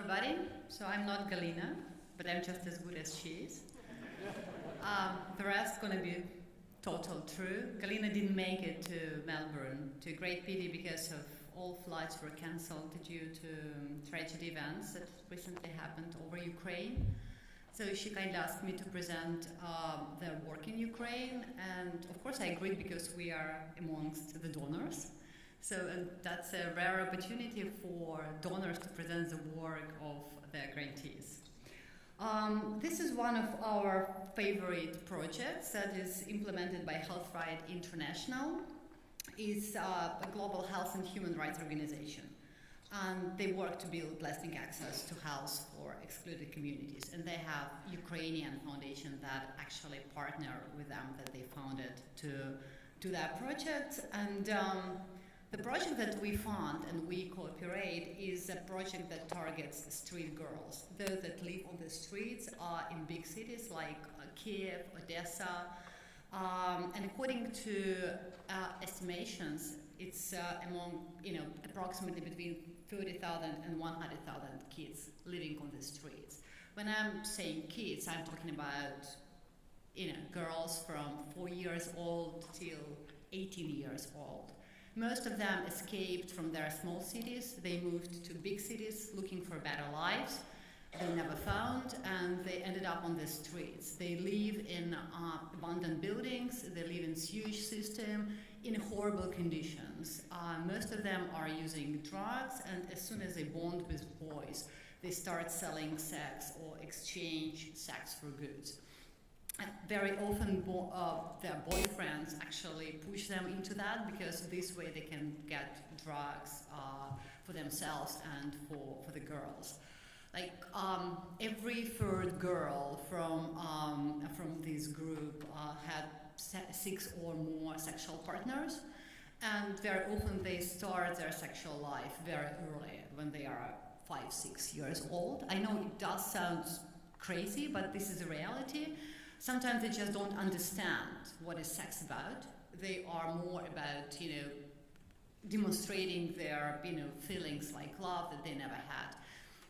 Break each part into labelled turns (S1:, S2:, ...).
S1: everybody. So I'm not Galina, but I'm just as good as she is. The rest gonna be total true. Galina didn't make it to Melbourne, to great pity, because of all flights were cancelled due to tragedy events that recently happened over Ukraine. So she kindly asked me to present their work in Ukraine, and of course I agreed because we are amongst the donors. So that's a rare opportunity for donors to present the work of their grantees. This is one of our favorite projects that is implemented by Health Right International. It's a global health and human rights organization. And they work to build lasting access to health for excluded communities. And they have Ukrainian foundation that actually partner with them, that they founded to do that project. And the project that we fund and we cooperate is a project that targets street girls, those that live on the streets in big cities like Kiev, Odessa. And according to estimations, it's among approximately between 30,000 and 100,000 kids living on the streets. When I'm saying kids, I'm talking about girls from 4 years old till 18 years old. Most of them escaped from their small cities. They moved to big cities looking for better lives. They never found, and they ended up on the streets. They live in abandoned buildings. They live in sewage system in horrible conditions. Most of them are using drugs, and as soon as they bond with boys, they start selling sex or exchange sex for goods. And very often their boyfriends actually push them into that, because this way they can get drugs for themselves and for the girls. Like every third girl from this group had 6 or more sexual partners, and very often they start their sexual life very early, when they are 5, 6 years old. I know it does sound crazy, but this is a reality. Sometimes they just don't understand what is sex about. They are more about, demonstrating their, feelings like love that they never had.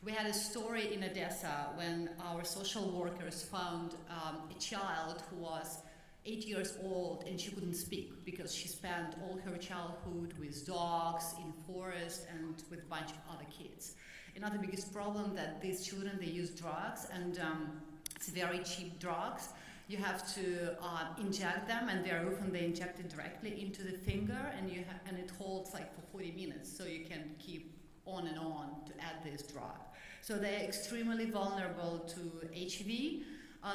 S1: We had a story in Odessa when our social workers found a child who was 8 years old, and she couldn't speak because she spent all her childhood with dogs in forest and with a bunch of other kids. Another biggest problem that these children, they use drugs, and it's very cheap drugs. You have to inject them, and very often they inject it directly into the finger, and it holds like for 40 minutes, so you can keep on and on to add this drug. So they're extremely vulnerable to HIV.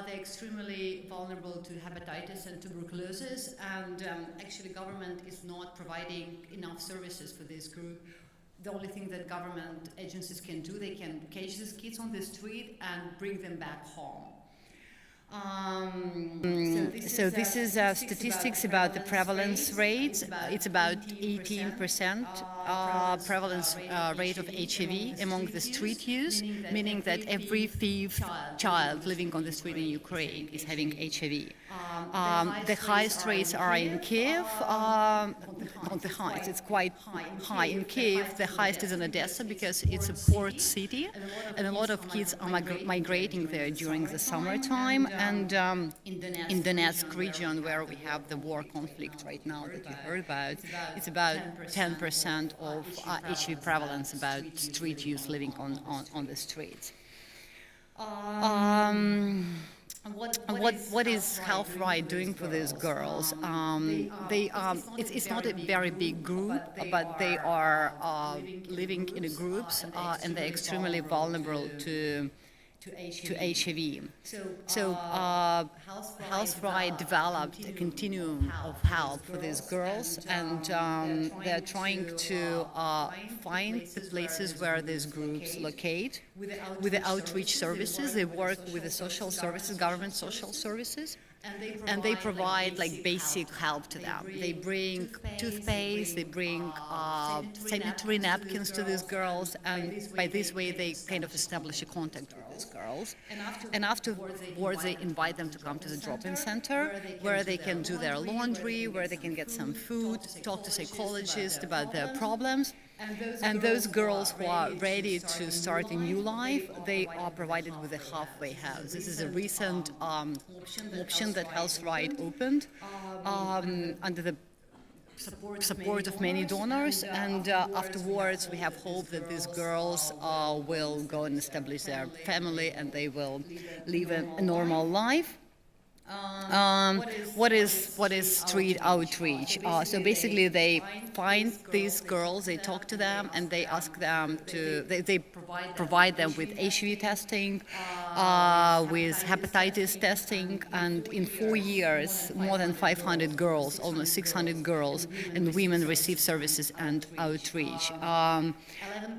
S1: They're extremely vulnerable to hepatitis and tuberculosis, and actually government is not providing enough services for this group. The only thing that government agencies can do, they can catch these kids on the street and bring them back home. So this is statistics about the prevalence rates. It's about 18% prevalence rate of HIV among the street youth, meaning that every 5th child living on the street in Ukraine is having HIV. The highest rates are in Kiev. Not the highest, it's quite high in Kiev. The highest is in Odessa because it's a port city, and a lot of kids are migrating there during the summertime. And in Donetsk region, where we have the war conflict right now that you heard about, it's about 10% of HIV prevalence, about street youth living on the streets. What is Health Right doing for these girls? It's not a very big group, but they are living in groups, and they're extremely vulnerable to HIV. So Health Right developed a continuum of help for these girls, and they're trying to find the places where these groups locate with the outreach services. They work with the social services, government social services, and they provide like basic help to them. They bring toothpaste, they bring sanitary napkins to these girls, and by this way they kind of establish a contact with these girls. And afterwards they invite them to come to the drop-in center, where they can do their laundry, where they can get some food, talk to psychologists about their problems, And those girls who are ready to start a new life, they are provided with a halfway house. This is a recent option that Health Right opened under the support of many donors, and afterwards we have hope that these girls will go and establish their family and they will live a normal life. What is street outreach? So basically, they find these girls, they talk to them, and they ask them to. They provide them with HIV testing, with hepatitis testing, and in 4 years, more than 500 girls, almost 600 girls and women receive services and outreach.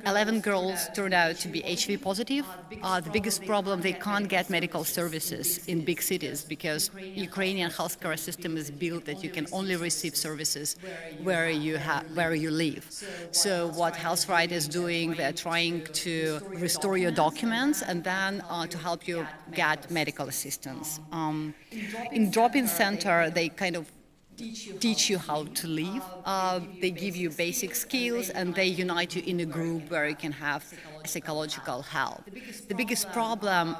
S1: 11 girls turned out to be HIV positive. The biggest problem, they can't get medical services in big cities because Ukrainian healthcare system is built that you can only receive services where you live. So what Health Right is doing, they're trying to restore your documents and then to help you get medical assistance. In drop-in center, they kind of teach you how to live. They give you basic skills and they unite you in a group where you can have psychological help. The biggest problem,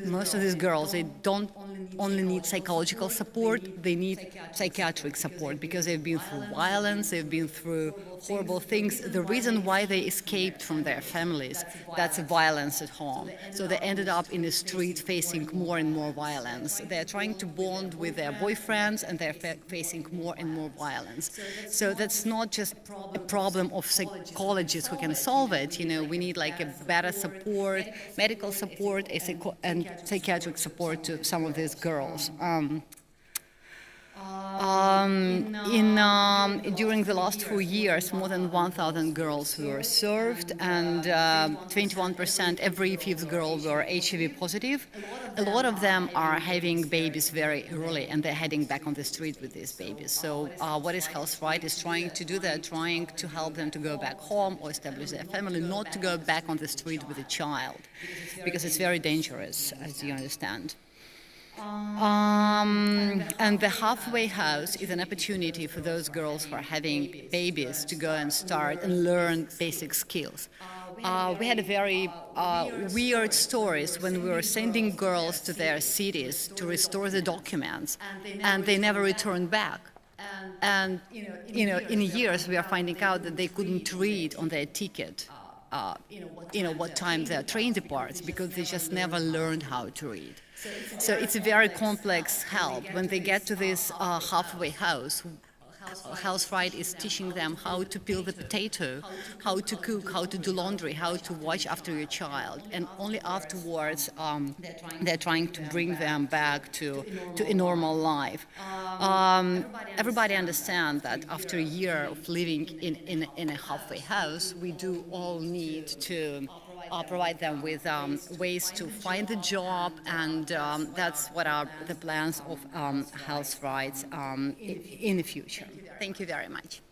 S1: most of these girls, they don't only need psychological support, they need psychiatric support because they've been through violence, they've been through horrible things. The reason why they escaped from their families, that's violence at home. So they ended up in the street facing more and more violence. They're trying to bond with their boyfriends and they're facing more and more violence. So that's not just a problem of psychologists who can solve it. You know, we need like a better support, medical support, and psychiatric support to some of these girls. During the last 4 years, more than 1,000 girls were served, and 21%, every fifth girl, were HIV positive. A lot of them are having babies very early, and they're heading back on the street with these babies. So what is Health Right is trying to do? They're trying to help them to go back home or establish their family, not to go back on the street with a child, because it's very dangerous, as you understand. And the halfway house is an opportunity for those girls who are having babies to go and start and learn basic skills. We had a very weird stories when we were sending girls to their cities to restore the documents, and they never returned back. And in years we are finding out that they couldn't read on their ticket what time their train departs because they just never learned how to read. So it's a very complex help. When they get to this halfway house, Health Right is teaching them how to peel the potato, how to cook, how to do laundry, how to watch after your child. And only afterwards, they're trying to bring them back to a normal life. Everybody understands that after a year of living in a halfway house, we do all need to provide them with ways to find a job, and that's what are the plans of Health Rights in the future. Thank you very much.